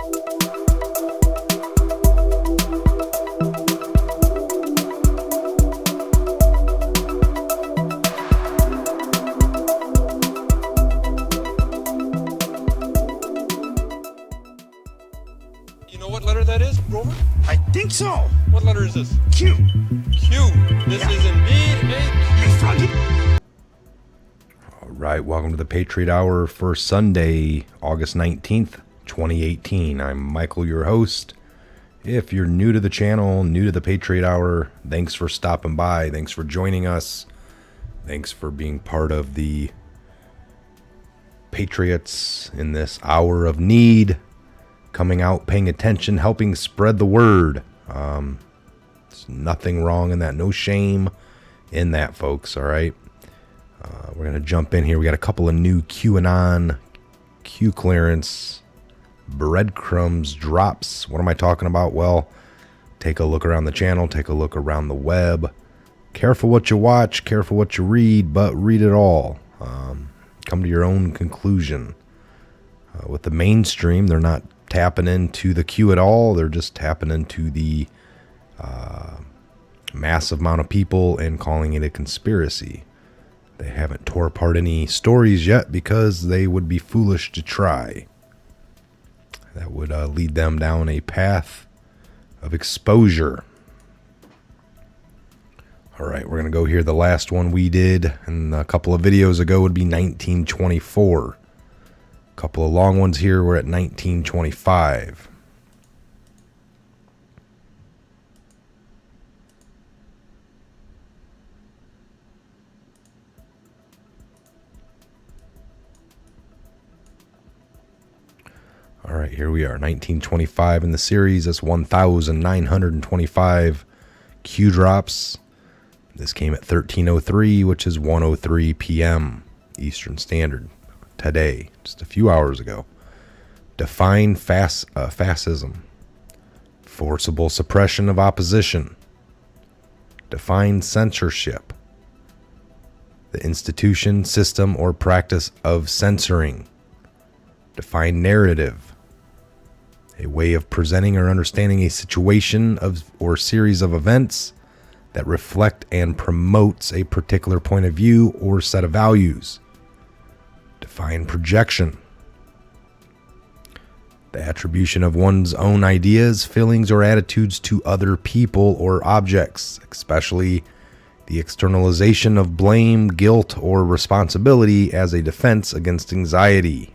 You know what letter that is, Rover? I think so. What letter is this? Q. Q. This is indeed a Hey, Froggy. All right, welcome to the Patriot Hour for Sunday, August 19th, 2018. I'm Michael, your host. If you're new to the channel, new to the Patriot Hour, thanks for stopping by. Thanks for joining us. Thanks for being part of the Patriots in this hour of need. Coming out, paying attention, helping spread the word. There's nothing wrong in that. No shame in that, folks. All right. We're going to jump in here. We got a couple of new QAnon, Q clearance, breadcrumbs, drops. What am I talking about? Well, take a look around the channel. Take a look around the web. Careful what you watch. Careful what you read, but read it all. Come to your own conclusion. With the mainstream, they're not tapping into the Q at all. They're just tapping into the massive amount of people and calling it a conspiracy. They haven't tore apart any stories yet because they would be foolish to try. That would lead them down a path of exposure. All right, we're going to go here. The last one we did and a couple of videos ago would be 1924. Couple of long ones here. We're at 1925. All right, here we are. 1925 in the series. That's 1,925 Q drops. This came at 13:03, which is 1:03 p.m. Eastern Standard. Today, just a few hours ago. Define fascism. Forcible suppression of opposition. Define censorship. The institution, system, or practice of censoring. Define narrative. A way of presenting or understanding a situation or series of events that reflect and promotes a particular point of view or set of values. Define projection. The attribution of one's own ideas, feelings, or attitudes to other people or objects, especially the externalization of blame, guilt, or responsibility as a defense against anxiety.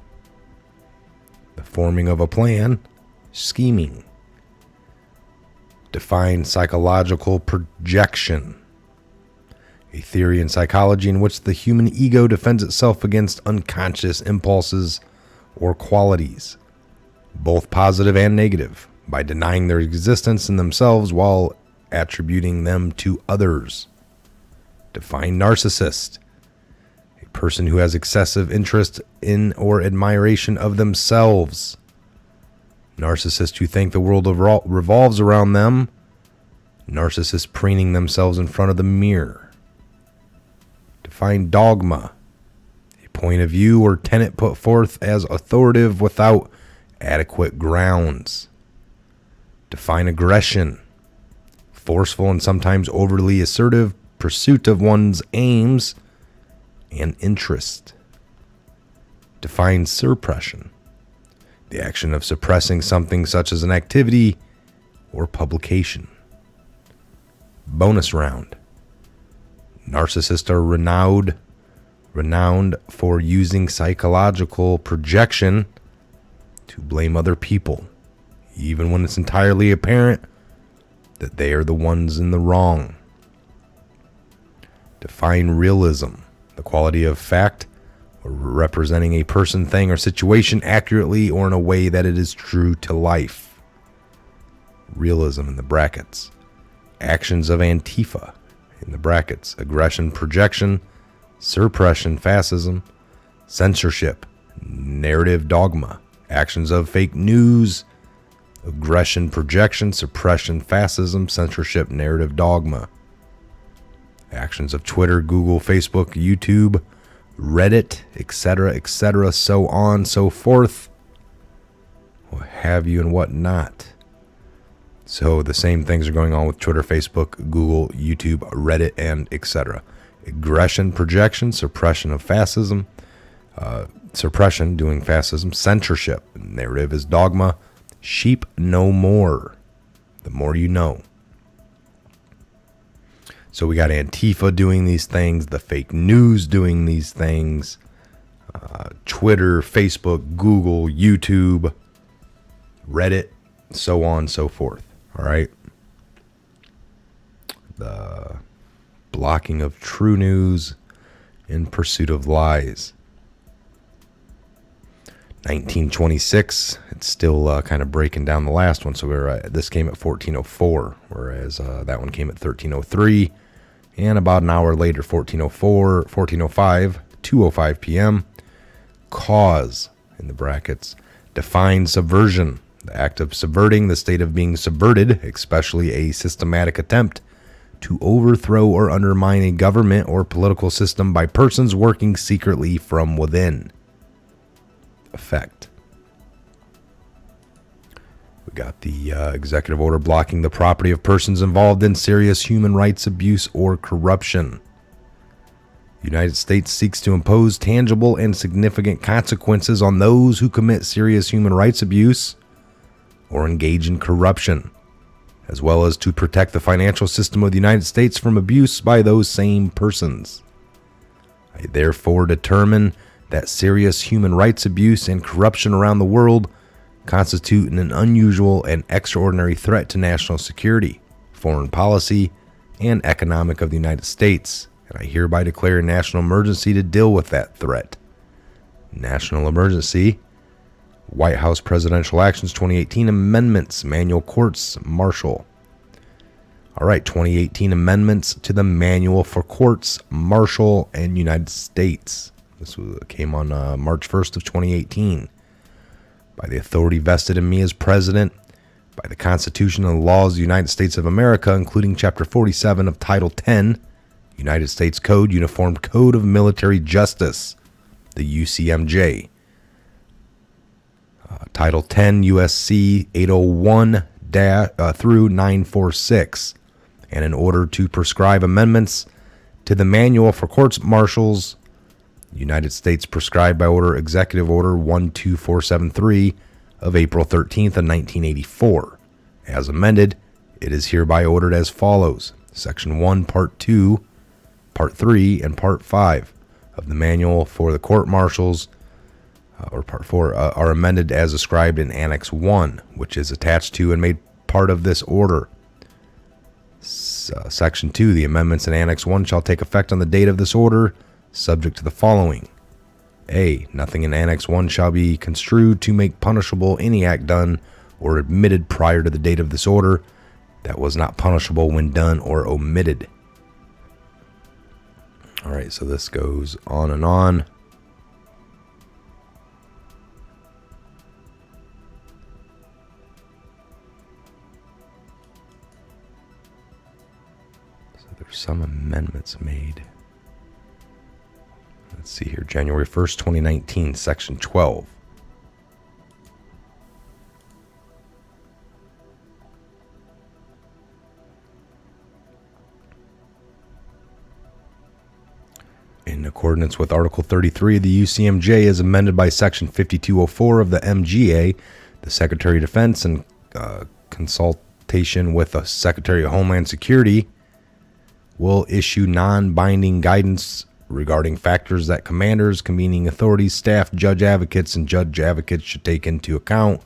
The forming of a plan, scheming. Define psychological projection. A theory in psychology in which the human ego defends itself against unconscious impulses or qualities, both positive and negative, by denying their existence in themselves while attributing them to others. Define narcissist. A person who has excessive interest in or admiration of themselves. Narcissists who think the world revolves around them. Narcissists preening themselves in front of the mirror. Define dogma. A point of view or tenet put forth as authoritative without adequate grounds. Define aggression. Forceful and sometimes overly assertive pursuit of one's aims and interest. Define suppression. The action of suppressing something such as an activity or publication. Bonus round. Narcissists are renowned for using psychological projection to blame other people, even when it's entirely apparent that they are the ones in the wrong. Define realism, the quality of fact or representing a person, thing, or situation accurately or in a way that it is true to life. Realism in the brackets. Actions of Antifa in the brackets. Aggression, projection, suppression, fascism, censorship, narrative dogma. Actions of fake news, aggression, projection, suppression, fascism, censorship, narrative dogma. Actions of Twitter, Google, Facebook, YouTube, Reddit, etc., so on, so forth. have you and what not. So the same things are going on with Twitter, Facebook, Google, YouTube, Reddit, and etc. Aggression, projection, suppression of fascism, suppression, doing fascism, censorship, narrative is dogma, sheep no more. The more you know. So we got Antifa doing these things, the fake news doing these things, Twitter, Facebook, Google, YouTube, Reddit, so on and so forth. All right. The blocking of true news in pursuit of lies. 1926, it's still kind of breaking down the last one. So this came at 1404, whereas that one came at 1303. And about an hour later, 1405, 2:05 p.m., cause, in the brackets, define subversion, the act of subverting, the state of being subverted, especially a systematic attempt to overthrow or undermine a government or political system by persons working secretly from within. Effect. We got the executive order blocking the property of persons involved in serious human rights abuse or corruption. The United States seeks to impose tangible and significant consequences on those who commit serious human rights abuse or engage in corruption, as well as to protect the financial system of the United States from abuse by those same persons. I therefore determine that serious human rights abuse and corruption around the world constitute an unusual and extraordinary threat to national security, foreign policy, and economic of the United States, and I hereby declare a national emergency to deal with that threat. National emergency. White House Presidential Actions 2018 Amendments, Manual Courts Martial. All right, 2018 amendments to the Manual for Courts Martial and United States. This came on March 1st of 2018. By the authority vested in me as president, by the Constitution and laws of the United States of America, including Chapter 47 of Title 10, United States Code, Uniform Code of Military Justice, the UCMJ. Title 10 USC 801 through 946, and in order to prescribe amendments to the Manual for Courts Martials, United States prescribed by order Executive Order 12473 of April 13th of 1984. As amended, it is hereby ordered as follows. Section 1, Part 2, Part 3, and Part 5 of the Manual for the Court Martials or Part 4, are amended as described in Annex 1, which is attached to and made part of this order. Section 2, the amendments in Annex 1 shall take effect on the date of this order, subject to the following. A. Nothing in Annex 1 shall be construed to make punishable any act done or admitted prior to the date of this order that was not punishable when done or omitted. All right, so this goes on and on. There's some amendments made. Let's see here. January 1st, 2019, Section 12. In accordance with Article 33 of the UCMJ as amended by Section 5204 of the MGA, the Secretary of Defense, in consultation with the Secretary of Homeland Security, will issue non-binding guidance regarding factors that commanders, convening authorities, staff, judge advocates, and judge advocates should take into account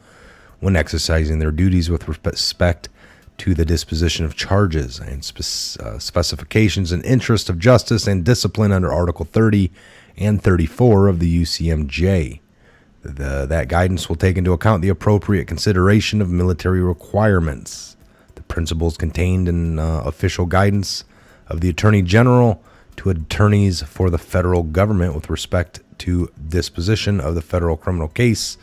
when exercising their duties with respect to the disposition of charges and specifications and interest of justice and discipline under Article 30 and 34 of the UCMJ. That guidance will take into account the appropriate consideration of military requirements, the principles contained in official guidance of the Attorney General to attorneys for the federal government with respect to disposition of the federal criminal case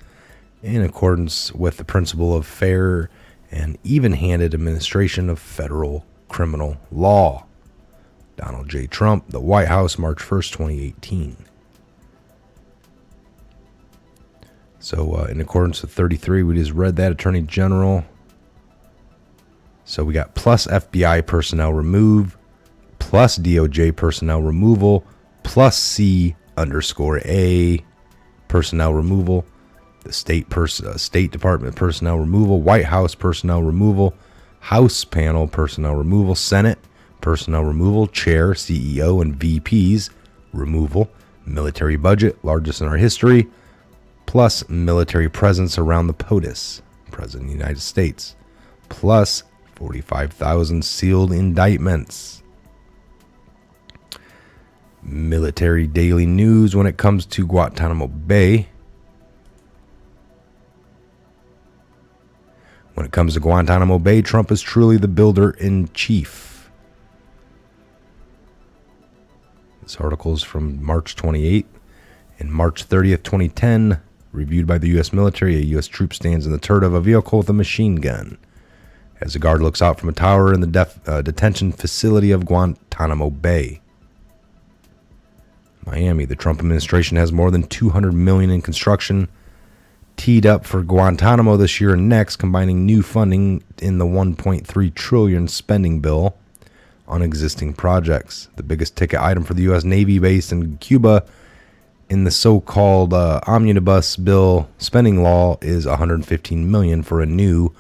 in accordance with the principle of fair and even-handed administration of federal criminal law. Donald J. Trump, the White House, March 1st, 2018. So in accordance with 33, we just read that, Attorney General. So we got plus FBI personnel remove, plus DOJ personnel removal, plus C_A personnel removal, the State Department personnel removal, White House personnel removal, House panel personnel removal, Senate personnel removal, chair, CEO, and VPs removal, military budget, largest in our history, plus military presence around the POTUS, President of the United States, plus 45,000 sealed indictments. Military daily news when it comes to Guantanamo Bay. When it comes to Guantanamo Bay, Trump is truly the builder-in-chief. This article is from March 28th. And March 30th, 2010, reviewed by the U.S. military, a U.S. troop stands in the turret of a vehicle with a machine gun as a guard looks out from a tower in the detention facility of Guantanamo Bay. Miami, the Trump administration has more than $200 million in construction teed up for Guantanamo this year and next, combining new funding in the $1.3 trillion spending bill on existing projects. The biggest ticket item for the U.S. Navy base in Cuba in the so-called omnibus bill spending law is $115 million for a new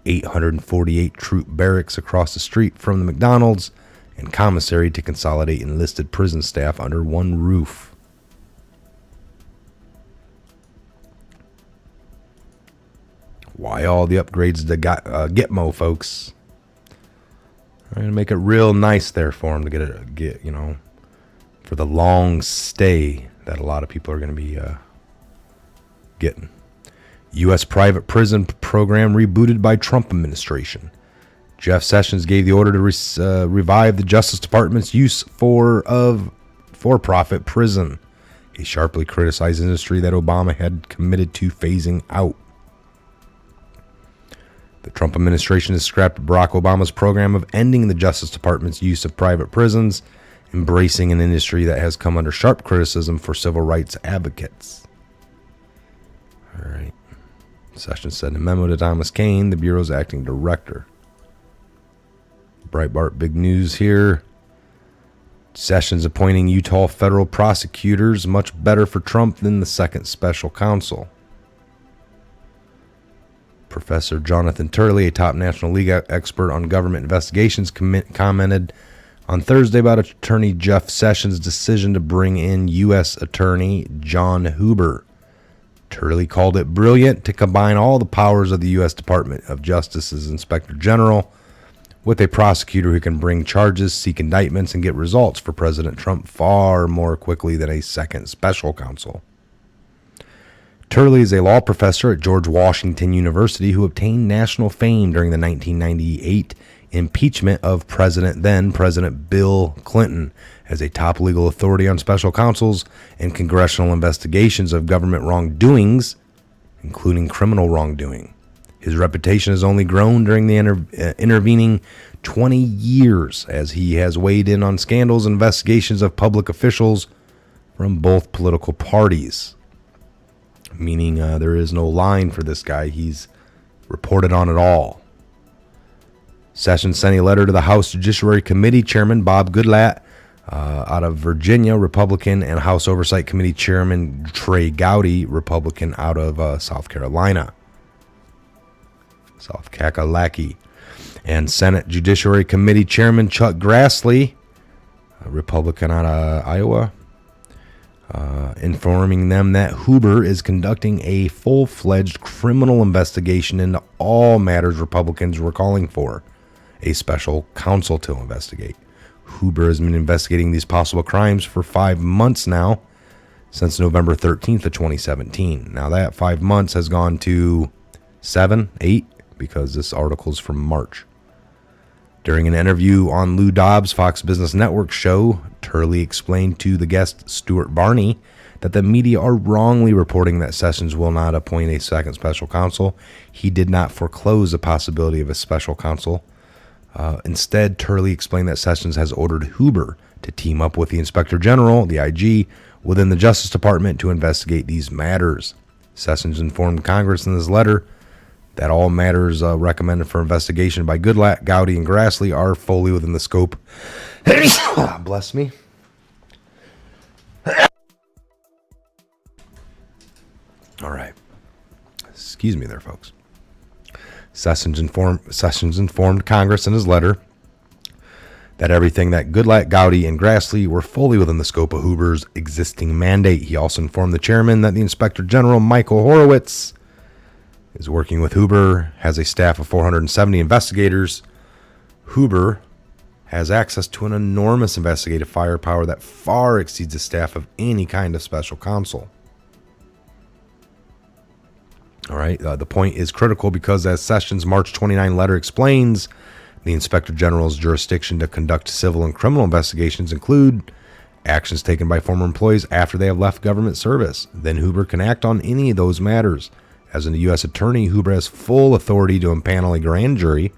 848 troop barracks across the street from the McDonald's and commissary to consolidate enlisted prison staff under one roof. Why all the upgrades to Gitmo, folks? I'm gonna make it real nice there for them to get for the long stay that a lot of people are gonna be getting. U.S. private prison program rebooted by Trump administration. Jeff Sessions gave the order to revive the Justice Department's use of for-profit prison, a sharply criticized industry that Obama had committed to phasing out. The Trump administration has scrapped Barack Obama's program of ending the Justice Department's use of private prisons, embracing an industry that has come under sharp criticism for civil rights advocates. All right. Sessions said in a memo to Thomas Kean, the Bureau's acting director. Breitbart, big news here. Sessions appointing Utah federal prosecutors, much better for Trump than the second special counsel. Professor Jonathan Turley, a top National League expert on government investigations, commented on Thursday about Attorney Jeff Sessions' decision to bring in U.S. Attorney John Huber. Turley called it brilliant to combine all the powers of the U.S. Department of Justice's Inspector General with a prosecutor who can bring charges, seek indictments, and get results for President Trump far more quickly than a second special counsel. Turley is a law professor at George Washington University who obtained national fame during the 1998 impeachment of then President Bill Clinton as a top legal authority on special counsels and congressional investigations of government wrongdoings, including criminal wrongdoing. His reputation has only grown during the intervening 20 years as he has weighed in on scandals and investigations of public officials from both political parties. Meaning there is no line for this guy. He's reported on it all. Sessions sent a letter to the House Judiciary Committee Chairman Bob Goodlatte out of Virginia, Republican, and House Oversight Committee Chairman Trey Gowdy, Republican, out of South Carolina. South Kakalaki. And Senate Judiciary Committee Chairman Chuck Grassley, a Republican out of Iowa, informing them that Huber is conducting a full-fledged criminal investigation into all matters Republicans were calling for a special counsel to investigate. Huber has been investigating these possible crimes for 5 months now, since November 13th of 2017. Now that 5 months has gone to 7, 8, because this article is from March. During an interview on Lou Dobbs' Fox Business Network show, Turley explained to the guest Stuart Varney that the media are wrongly reporting that Sessions will not appoint a second special counsel. He did not foreclose the possibility of a special counsel. Instead, Turley explained that Sessions has ordered Huber to team up with the Inspector General, the IG, within the Justice Department to investigate these matters. Sessions informed Congress in this letter that all matters recommended for investigation by Goodlatte, Gowdy, and Grassley are fully within the scope. Bless me. All right. Excuse me there, folks. Sessions informed Congress in his letter that everything that Goodlatte, Gowdy, and Grassley were fully within the scope of Huber's existing mandate. He also informed the chairman that the Inspector General, Michael Horowitz, is working with Huber, has a staff of 470 investigators. Huber has access to an enormous investigative firepower that far exceeds the staff of any kind of special counsel. All right, the point is critical because, as Sessions' March 29 letter explains, the Inspector General's jurisdiction to conduct civil and criminal investigations include actions taken by former employees after they have left government service. Then Huber can act on any of those matters. As a U.S. attorney, Huber has full authority to impanel a grand jury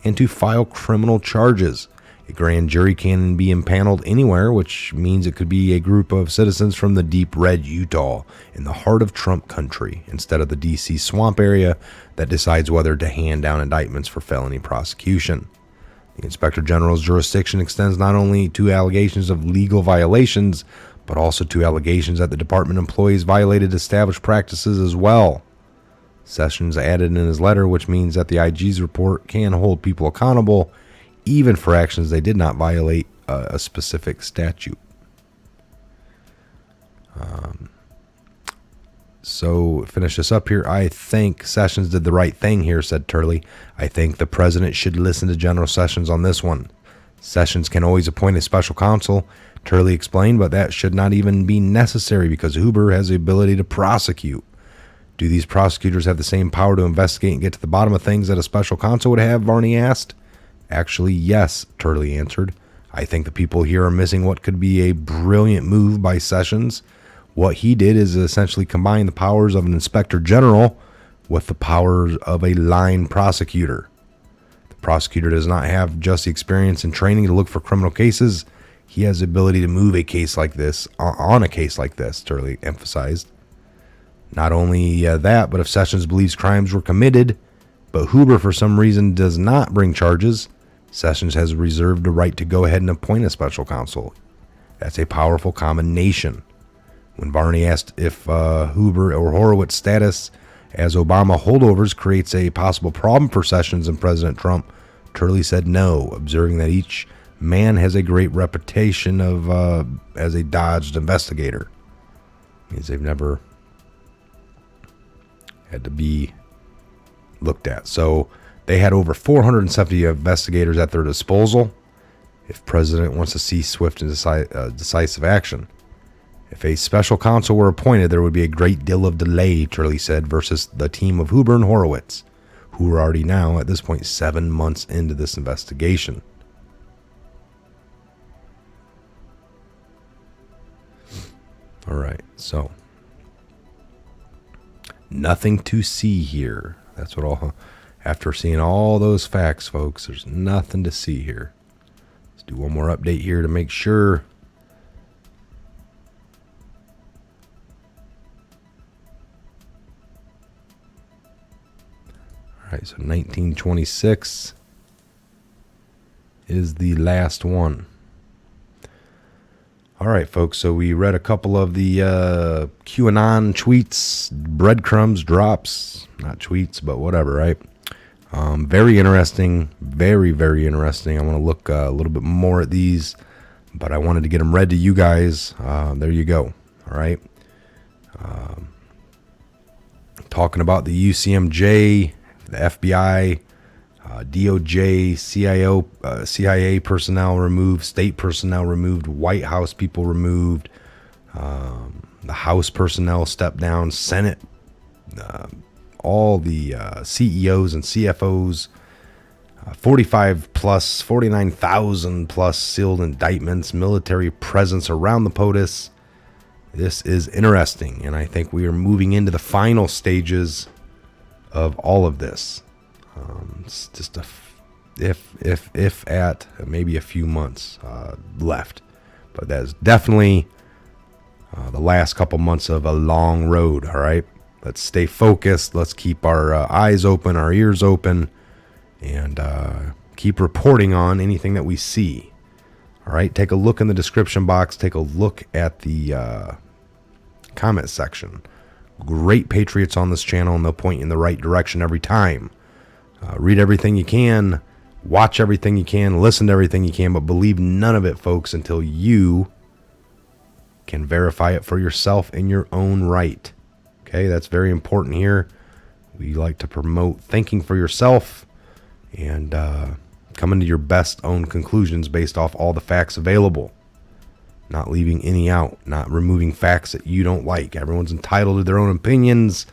and to file criminal charges. A grand jury can be impaneled anywhere, which means it could be a group of citizens from the deep red Utah in the heart of Trump country instead of the D.C. swamp area that decides whether to hand down indictments for felony prosecution. The Inspector General's jurisdiction extends not only to allegations of legal violations, but also to allegations that the department employees violated established practices as well. Sessions added in his letter, which means that the IG's report can hold people accountable even for actions they did not violate a specific statute. So finish this up here. I think Sessions did the right thing here, said Turley. I think the president should listen to General Sessions on this one. Sessions can always appoint a special counsel, Turley explained, but that should not even be necessary because Huber has the ability to prosecute. Do these prosecutors have the same power to investigate and get to the bottom of things that a special counsel would have, Varney asked. Actually, yes, Turley answered. I think the people here are missing what could be a brilliant move by Sessions. What he did is essentially combine the powers of an inspector general with the powers of a line prosecutor. The prosecutor does not have just the experience and training to look for criminal cases. He has the ability to move a case like this, on a case like this, Turley emphasized. Not only that, but if Sessions believes crimes were committed, but Huber for some reason does not bring charges, Sessions has reserved the right to go ahead and appoint a special counsel. That's a powerful combination. When Varney asked if Huber or Horowitz's status as Obama holdovers creates a possible problem for Sessions and President Trump, Turley said no, observing that each man has a great reputation of as a dodged investigator. Means they've never had to be looked at. So they had over 470 investigators at their disposal if President wants to see swift and decisive action. If a special counsel were appointed, there would be a great deal of delay, Turley said, versus the team of Huber and Horowitz, who are already now, at this point, 7 months into this investigation. All right, so nothing to see here. That's what all. After seeing all those facts, folks, there's nothing to see here. Let's do one more update here to make sure. All right, so 1926 is the last one. All right, folks, so we read a couple of the QAnon tweets, breadcrumbs, drops, not tweets, but whatever, right? Very interesting, very, very interesting. I want to look a little bit more at these, but I wanted to get them read to you guys. There you go, all right? Talking about the UCMJ, the FBI, DOJ, CIA personnel removed, state personnel removed, White House people removed, the House personnel stepped down, Senate, all the CEOs and CFOs, 49,000 plus sealed indictments, military presence around the POTUS. This is interesting, and I think we are moving into the final stages of all of this. It's just if at maybe a few months left, but that's definitely the last couple months of a long road. All right, Let's stay focused. Let's keep our eyes open, our ears open, and keep reporting on anything that we see. All right, take a look in the description box. Take a look at the comment section. Great patriots on this channel, and they'll point you in the right direction every time. Read everything you can, watch everything you can, listen to everything you can, but believe none of it, folks, until you can verify it for yourself in your own right. Okay, that's very important here. We like to promote thinking for yourself and coming to your best own conclusions based off all the facts available. Not leaving any out, not removing facts that you don't like. Everyone's entitled to their own opinions,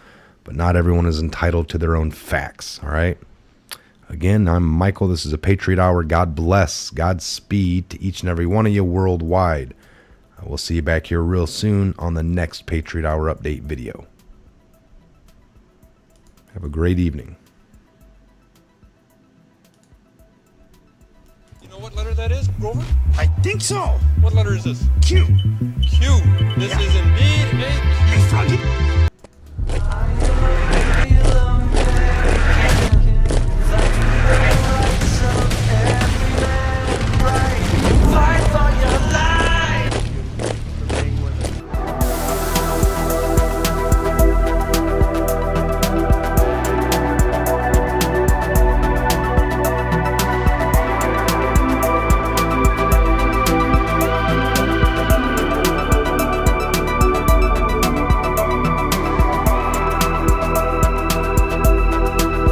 but not everyone is entitled to their own facts, all right? Again, I'm Michael. This is a Patriot Hour. God bless, Godspeed to each and every one of you worldwide. We'll see you back here real soon on the next Patriot Hour update video. Have a great evening. You know what letter that is, Grover? I think so. What letter is this? Q. Q. This is indeed a